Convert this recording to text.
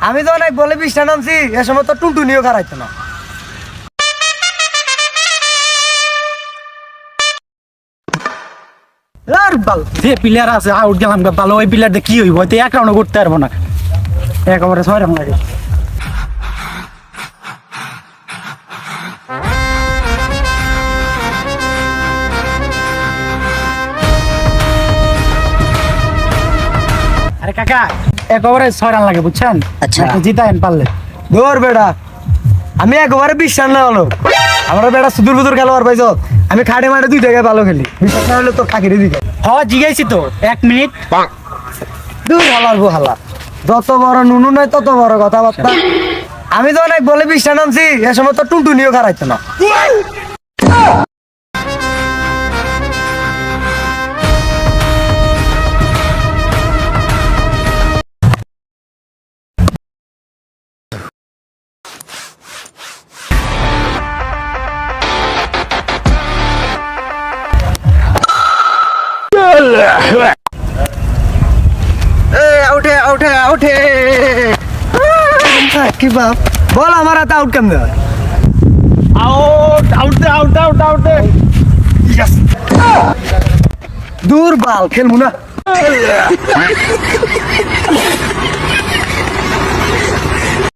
আমি তো অনেক বলে 20টা নামছি, এ সময় তো টুনটুনিও খারাইতো না। আর বাল যে প্লেয়ার আছে আউট গেলাম ভালো, ওই প্লেয়ার কি হইব? তো এক রাউন্ড করতে পারবো না, একেবারে 6 রাউন্ড লাগে। আরে কাকা, একেবারে 6 রান লাগে বুঝছেন? আচ্ছা। জিতায়েন পারলে। দৌড় বেড়া, আমি একবারে 20 রান না হলো আমার বেড়া সুদূর বুদুর খেলোয়াড় পাইছ। আমি খাটে মাঠে 2 জায়গায় ভালো খেলি, 20 না হলে তোর কাকিরে দিকে জিগাইছি তো 1 মিনিট। দূর হালার গো হালা, যত বড় নুনু নয় তত বড় কথাবার্তা। আমি তো অনেক বলে 20টা নামছি, এ সময় তো টুনটুনিও খারাইতো না। আউটে আউটে আউটে কি বাপ, বল আমার হাতে আউট কেমন হয়? Out out out out out. দূর বাল, খেলবো না।